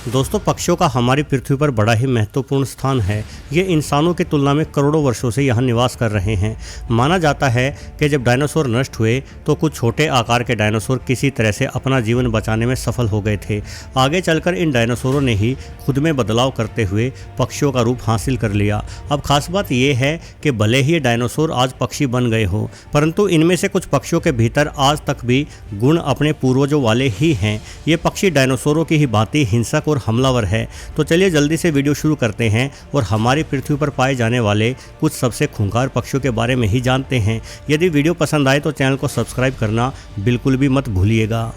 दोस्तों, पक्षियों का हमारी पृथ्वी पर बड़ा ही महत्वपूर्ण स्थान है। ये इंसानों की तुलना में करोड़ों वर्षों से यहाँ निवास कर रहे हैं। माना जाता है कि जब डायनासोर नष्ट हुए तो कुछ छोटे आकार के डायनासोर किसी तरह से अपना जीवन बचाने में सफल हो गए थे। आगे चलकर इन डायनासोरों ने ही खुद में बदलाव करते हुए पक्षियों का रूप हासिल कर लिया। अब खास बात यह है कि भले ही ये डायनासोर आज पक्षी बन गए हो, परंतु इनमें से कुछ पक्षियों के भीतर आज तक भी गुण अपने पूर्वजों वाले ही हैं। ये पक्षी डायनासोरों की ही भांति हिंसक और हमलावर है। तो चलिए जल्दी से वीडियो शुरू करते हैं और हमारी पृथ्वी पर पाए जाने वाले कुछ सबसे खूंखार पक्षियों के बारे में ही जानते हैं। यदि वीडियो पसंद आए तो चैनल को सब्सक्राइब करना बिल्कुल भी मत भूलिएगा।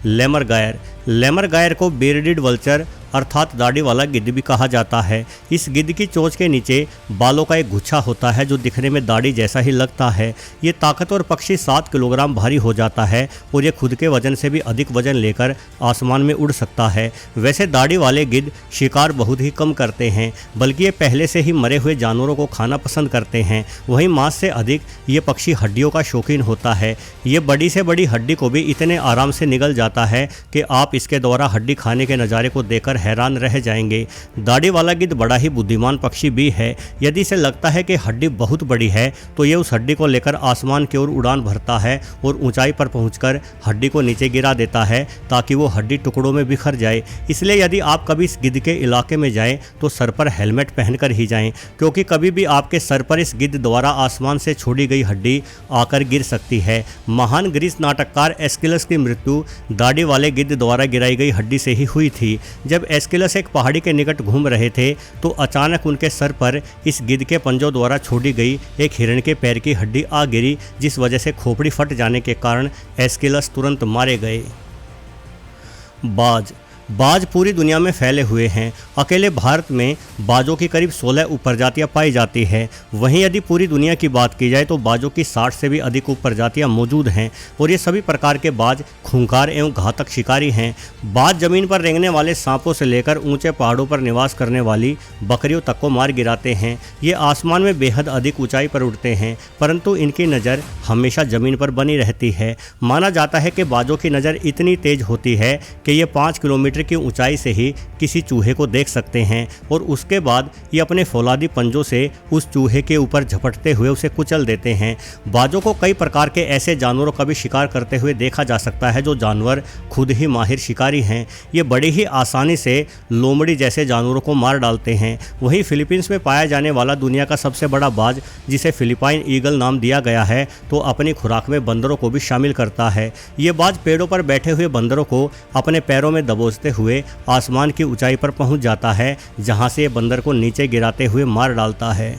लेमर गायर को बेरिडेड वल्चर अर्थात दाढ़ी वाला गिद्ध भी कहा जाता है। इस गिद्ध की चोंच के नीचे बालों का एक गुच्छा होता है जो दिखने में दाढ़ी जैसा ही लगता है। ये ताकतवर पक्षी 7 किलोग्राम भारी हो जाता है और ये खुद के वजन से भी अधिक वजन लेकर आसमान में उड़ सकता है। वैसे दाढ़ी वाले गिद्ध शिकार बहुत ही कम करते हैं, बल्कि ये पहले से ही मरे हुए जानवरों को खाना पसंद करते हैं। वहीं मांस से अधिक ये पक्षी हड्डियों का शौकीन होता है। ये बड़ी से बड़ी हड्डी को भी इतने आराम से निगल जाता है कि आप इसके द्वारा हड्डी खाने के नज़ारे को देखकर हैरान रह जाएंगे। दाढ़ी वाला गिद्ध बड़ा ही बुद्धिमान पक्षी भी है। यदि इसे लगता है कि हड्डी बहुत बड़ी है तो ये उस हड्डी को लेकर आसमान की ओर उड़ान भरता है और ऊंचाई पर पहुंचकर हड्डी को नीचे गिरा देता है ताकि वो हड्डी टुकड़ों में बिखर जाए। इसलिए यदि आप कभी इस गिद्ध के इलाके में जाएं तो सर पर हेलमेट पहनकर ही जाएं, क्योंकि कभी भी आपके सर पर इस गिद्ध द्वारा आसमान से छोड़ी गई हड्डी आकर गिर सकती है। महान ग्रीस नाटककार एस्किलस की मृत्यु दाढ़ी वाले गिद्ध द्वारा गिराई गई हड्डी से ही हुई थी। जब एस्किलस एक पहाड़ी के निकट घूम रहे थे तो अचानक उनके सर पर इस गिद्ध के पंजों द्वारा छोड़ी गई एक हिरण के पैर की हड्डी आ गिरी, जिस वजह से खोपड़ी फट जाने के कारण एस्किलस तुरंत मारे गए। बाज पूरी दुनिया में फैले हुए हैं। अकेले भारत में बाजों की करीब 16 उपप्रजातियां पाई जाती हैं। वहीं यदि पूरी दुनिया की बात की जाए तो बाजों की 60 से भी अधिक उपप्रजातियां मौजूद हैं और ये सभी प्रकार के बाज खूंखार एवं घातक शिकारी हैं। बाज जमीन पर रेंगने वाले सांपों से लेकर ऊंचे पहाड़ों पर निवास करने वाली बकरियों तक को मार गिराते हैं। ये आसमान में बेहद अधिक ऊंचाई पर उड़ते हैं, परंतु इनकी नज़र हमेशा ज़मीन पर बनी रहती है। माना जाता है कि बाजों की नज़र इतनी तेज होती है कि ये 5 किलोमीटर की ऊंचाई से ही किसी चूहे को देख सकते हैं और उसके बाद ये अपने फौलादी पंजों से उस चूहे के ऊपर झपटते हुए उसे कुचल देते हैं। बाजों को कई प्रकार के ऐसे जानवरों का भी शिकार करते हुए देखा जा सकता है जो जानवर खुद ही माहिर शिकारी हैं। ये बड़ी ही आसानी से लोमड़ी जैसे जानवरों को मार डालते हैं। वहीं फिलीपींस में पाया जाने वाला दुनिया का सबसे बड़ा बाज, जिसे फिलिपाइन ईगल नाम दिया गया है, तो अपनी खुराक में बंदरों को भी शामिल करता है। ये बाज पेड़ों पर बैठे हुए बंदरों को अपने पैरों में दबोचते हुए आसमान की ऊंचाई पर पहुंच जाता है, जहां से बंदर को नीचे गिराते हुए मार डालता है।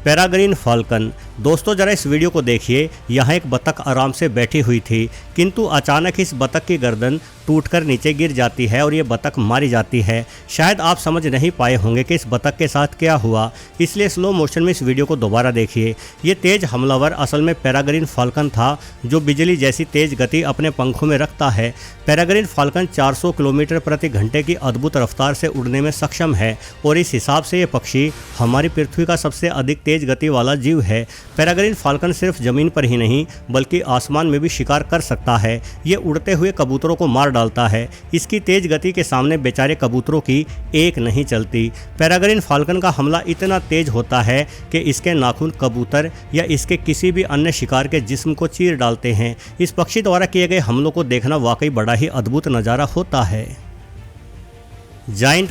पेराग्रीन फाल्कन। दोस्तों, जरा इस वीडियो को देखिए। यहाँ एक बतख आराम से बैठी हुई थी, किंतु अचानक इस बतख की गर्दन टूटकर नीचे गिर जाती है और ये बतख मारी जाती है। शायद आप समझ नहीं पाए होंगे कि इस बतख के साथ क्या हुआ, इसलिए स्लो मोशन में इस वीडियो को दोबारा देखिए। ये तेज हमलावर असल में पेराग्रीन फाल्कन था, जो बिजली जैसी तेज गति अपने पंखों में रखता है। पेराग्रीन फाल्कन 400 किलोमीटर प्रति घंटे की अद्भुत रफ्तार से उड़ने में सक्षम है और इस हिसाब से ये पक्षी हमारी पृथ्वी का सबसे अधिक तेज गति वाला जीव है। पेराग्रीन फाल्कन सिर्फ जमीन पर ही नहीं बल्कि आसमान में भी शिकार कर सकता है। ये उड़ते हुए कबूतरों को मार डालता है। इसकी तेज गति के सामने बेचारे कबूतरों की एक नहीं चलती। पेराग्रीन फाल्कन का हमला इतना तेज होता है कि इसके नाखून कबूतर या इसके किसी भी अन्य शिकार के जिस्म को चीर डालते हैं। इस पक्षी द्वारा किए गए हमलों को देखना वाकई बड़ा ही अद्भुत नज़ारा होता है। जाइंट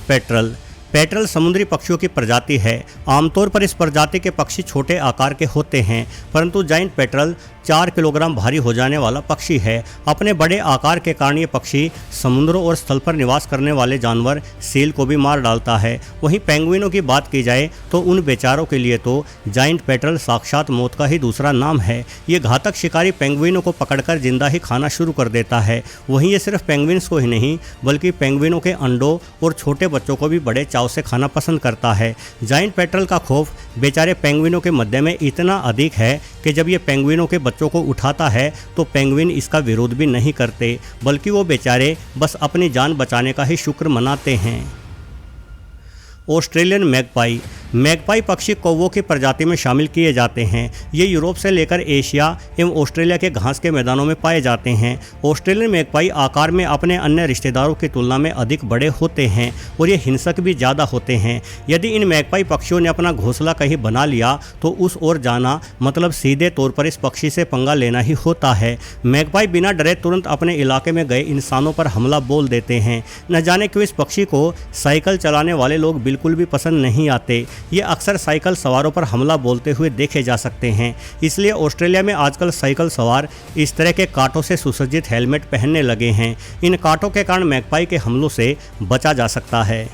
पेट्रल समुद्री पक्षियों की प्रजाति है। आमतौर पर इस प्रजाति के पक्षी छोटे आकार के होते हैं, परंतु जाइंट पेट्रल 4 किलोग्राम भारी हो जाने वाला पक्षी है। अपने बड़े आकार के कारण ये पक्षी समुद्रों और स्थल पर निवास करने वाले जानवर सील को भी मार डालता है। वहीं पेंगुइनों की बात की जाए तो उन बेचारों के लिए तो जाइंट पेट्रल साक्षात मौत का ही दूसरा नाम है। ये घातक शिकारी पेंगुइनों को पकड़कर जिंदा ही खाना शुरू कर देता है। वहीं ये सिर्फ पेंगुइन्स को ही नहीं बल्कि पेंगुइनों के अंडों और छोटे बच्चों को भी बड़े चाव से खाना पसंद करता है। जाइंट पेट्रल का खौफ बेचारे पेंगुइनों के मध्य में इतना अधिक है कि जब ये पेंगुइनों के बच्चों को उठाता है तो पेंगुइन इसका विरोध भी नहीं करते, बल्कि वो बेचारे बस अपनी जान बचाने का ही शुक्र मनाते हैं। Australian magpie. मैगपाई पक्षी कौवों की प्रजाति में शामिल किए जाते हैं। ये यूरोप से लेकर एशिया एवं ऑस्ट्रेलिया के घास के मैदानों में पाए जाते हैं। ऑस्ट्रेलियन मैगपाई आकार में अपने अन्य रिश्तेदारों की तुलना में अधिक बड़े होते हैं और ये हिंसक भी ज़्यादा होते हैं। यदि इन मैगपाई पक्षियों ने अपना घोंसला कहीं बना लिया तो उस ओर जाना मतलब सीधे तौर पर इस पक्षी से पंगा लेना ही होता है। मैगपाई बिना डरे तुरंत अपने इलाके में गए इंसानों पर हमला बोल देते हैं। न जाने क्यों इस पक्षी को साइकिल चलाने वाले लोग बिल्कुल भी पसंद नहीं आते। ये अक्सर साइकिल सवारों पर हमला बोलते हुए देखे जा सकते हैं। इसलिए ऑस्ट्रेलिया में आजकल साइकिल सवार इस तरह के कांटों से सुसज्जित हेलमेट पहनने लगे हैं। इन कांटों के कारण मैगपाई के हमलों से बचा जा सकता है।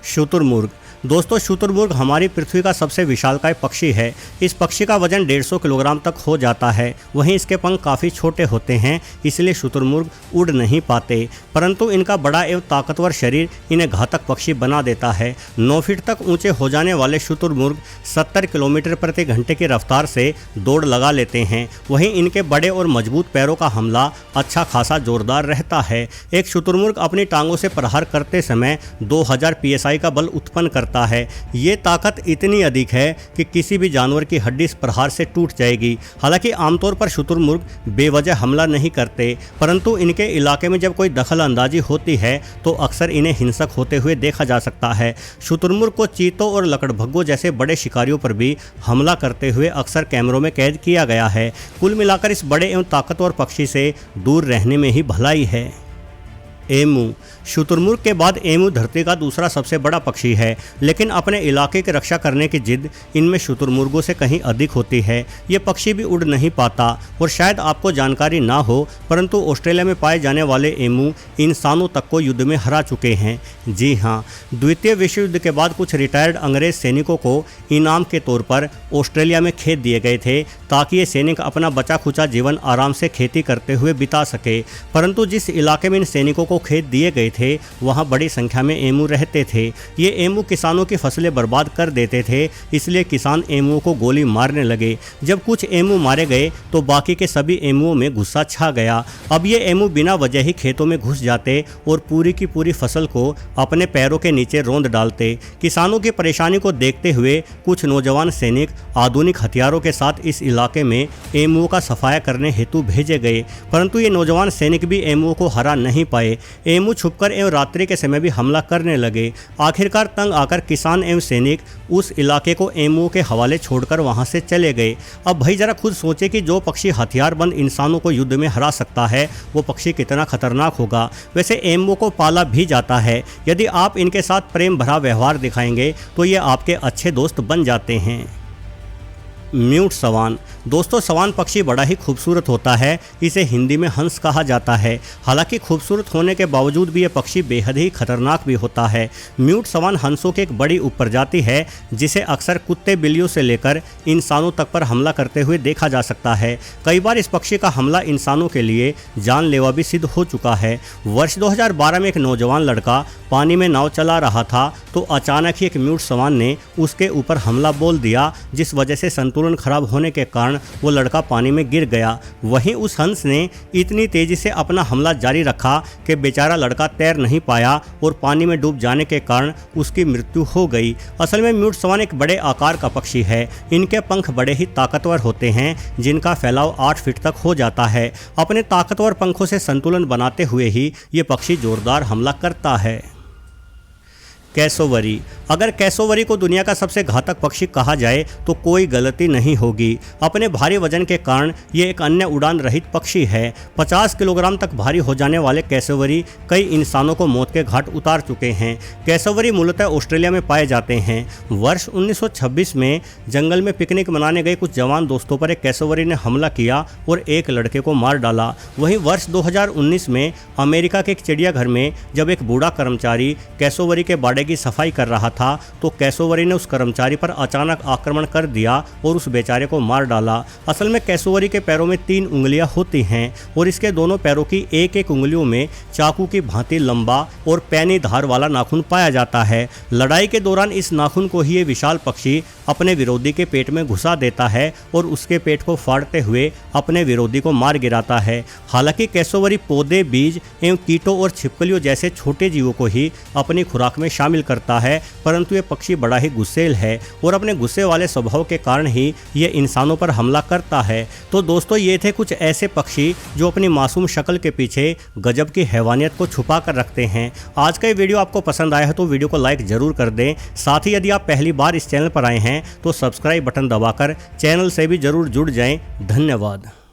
शुतुरमुर्ग। दोस्तों, शुतुरमुर्ग हमारी पृथ्वी का सबसे विशालकाय पक्षी है। इस पक्षी का वजन 150 किलोग्राम तक हो जाता है। वहीं इसके पंख काफ़ी छोटे होते हैं, इसलिए शुतुरमुर्ग उड़ नहीं पाते, परंतु इनका बड़ा एवं ताकतवर शरीर इन्हें घातक पक्षी बना देता है। 9 फीट तक ऊंचे हो जाने वाले शुतुरमुर्ग 70 किलोमीटर प्रति घंटे की रफ्तार से दौड़ लगा लेते हैं। वहीं इनके बड़े और मजबूत पैरों का हमला अच्छा खासा जोरदार रहता है। एक शुतुरमुर्ग अपनी टांगों से प्रहार करते समय 2000 PSI का बल उत्पन्न करता है। ये ताकत इतनी अधिक है कि किसी भी जानवर की हड्डी इस प्रहार से टूट जाएगी। हालांकि आमतौर पर शुतुरमुर्ग बेवजह हमला नहीं करते, परंतु इनके इलाके में जब कोई दखल अंदाजी होती है तो अक्सर इन्हें हिंसक होते हुए देखा जा सकता है। शुतुरमुर्ग को चीतों और लकड़भग्गों जैसे बड़े शिकारियों पर भी हमला करते हुए अक्सर कैमरों में कैद किया गया है। कुल मिलाकर इस बड़े एवं ताकतवर पक्षी से दूर रहने में ही भलाई है। एमू। शुतुरमुर्ग के बाद एमू धरती का दूसरा सबसे बड़ा पक्षी है, लेकिन अपने इलाके की रक्षा करने की जिद इनमें शुतुरमुर्गों से कहीं अधिक होती है। ये पक्षी भी उड़ नहीं पाता और शायद आपको जानकारी ना हो, परंतु ऑस्ट्रेलिया में पाए जाने वाले एमू इंसानों तक को युद्ध में हरा चुके हैं। जी हाँ, द्वितीय विश्व युद्ध के बाद कुछ रिटायर्ड अंग्रेज सैनिकों को इनाम के तौर पर ऑस्ट्रेलिया में खेत दिए गए थे ताकि ये सैनिक अपना बचा खुचा जीवन आराम से खेती करते हुए बिता सके। परंतु जिस इलाके में इन सैनिकों को खेत दिए गए थे वहां बड़ी संख्या में एमू रहते थे। ये एमू किसानों की फसलें बर्बाद कर देते थे, इसलिए किसान एमू को गोली मारने लगे। जब कुछ एमू मारे गए तो बाकी के सभी एमुओं में गुस्सा छा गया। अब ये एमू बिना वजह ही खेतों में घुस जाते और पूरी की पूरी फसल को अपने पैरों के नीचे रौंद डालते। किसानों की परेशानी को देखते हुए कुछ नौजवान सैनिक आधुनिक हथियारों के साथ इस इलाके में एमुओं का सफाया करने हेतु भेजे गए, परंतु ये नौजवान सैनिक भी एमुओं को हरा नहीं पाए। एमू छुपकर एवं रात्रि के समय भी हमला करने लगे। आखिरकार तंग आकर किसान एवं सैनिक उस इलाके को एमुओं के हवाले छोड़कर वहां से चले गए। अब भाई जरा खुद सोचे कि जो पक्षी हथियारबंद इंसानों को युद्ध में हरा सकता है वो पक्षी कितना खतरनाक होगा। वैसे एमुओं को पाला भी जाता है। यदि आप इनके साथ प्रेम भरा व्यवहार दिखाएंगे तो ये आपके अच्छे दोस्त बन जाते हैं। म्यूट सवान। दोस्तों, सवान पक्षी बड़ा ही खूबसूरत होता है। इसे हिंदी में हंस कहा जाता है। हालांकि खूबसूरत होने के बावजूद भी यह पक्षी बेहद ही खतरनाक भी होता है। म्यूट सवान हंसों की एक बड़ी उपप्रजाति है जिसे अक्सर कुत्ते बिल्लियों से लेकर इंसानों तक पर हमला करते हुए देखा जा सकता है। कई बार इस पक्षी का हमला इंसानों के लिए जानलेवा भी सिद्ध हो चुका है। वर्ष 2012 में एक नौजवान लड़का पानी में नाव चला रहा था तो अचानक ही एक म्यूट सवान ने उसके ऊपर हमला बोल दिया, जिस वजह से संतुलन खराब होने के कारण वो लड़का पानी में गिर गया। वहीं उस हंस ने इतनी तेजी से अपना हमला जारी रखा कि बेचारा लड़का तैर नहीं पाया और पानी में डूब जाने के कारण उसकी मृत्यु हो गई। असल में म्यूट सवान एक बड़े आकार का पक्षी है। इनके पंख बड़े ही ताकतवर होते हैं, जिनका फैलाव 8 फीट तक हो जाता है। अपने ताकतवर पंखों से संतुलन बनाते हुए ही ये पक्षी जोरदार हमला करता है। कैसोवरी। अगर कैसोवरी को दुनिया का सबसे घातक पक्षी कहा जाए तो कोई गलती नहीं होगी। अपने भारी वजन के कारण ये एक अन्य उड़ान रहित पक्षी है। 50 किलोग्राम तक भारी हो जाने वाले कैसोवरी कई इंसानों को मौत के घाट उतार चुके हैं। कैसोवरी मूलतः ऑस्ट्रेलिया में पाए जाते हैं। वर्ष 1926 में जंगल में पिकनिक मनाने गए कुछ जवान दोस्तों पर एक कैसोवरी ने हमला किया और एक लड़के को मार डाला। वहीं वर्ष 2019 में अमेरिका के एक चिड़ियाघर में जब एक बूढ़ा कर्मचारी कैसोवरी के बाड़े की सफाई कर रहा था तो कैसोवरी ने उस कर्मचारी पर अचानक आक्रमण कर दिया और उस बेचारे को मार डाला। असल में कैसोवरी के पैरों में 3 उंगलियां होती हैं और इसके दोनों पैरों की एक उंगलियों में चाकू की भांति लंबा और पैनी धार वाला नाखून पाया जाता है। लड़ाई के दौरान इस नाखून को ही ये विशाल पक्षी अपने विरोधी के पेट में घुसा देता है और उसके पेट को फाड़ते हुए अपने विरोधी को मार गिराता है। हालांकि कैसोवरी पौधे, बीज एवं कीटों और छिपकलियों जैसे छोटे जीवों को ही अपनी खुराक में शामिल शामिल करता है, परंतु ये पक्षी बड़ा ही गुस्सैल है और अपने गुस्से वाले स्वभाव के कारण ही ये इंसानों पर हमला करता है। तो दोस्तों, ये थे कुछ ऐसे पक्षी जो अपनी मासूम शक्ल के पीछे गजब की हैवानियत को छुपा कर रखते हैं। आज का ये वीडियो आपको पसंद आया है तो वीडियो को लाइक जरूर कर दें। साथ ही यदि आप पहली बार इस चैनल पर आए हैं तो सब्सक्राइब बटन दबाकर चैनल से भी जरूर जुड़ जाएं। धन्यवाद।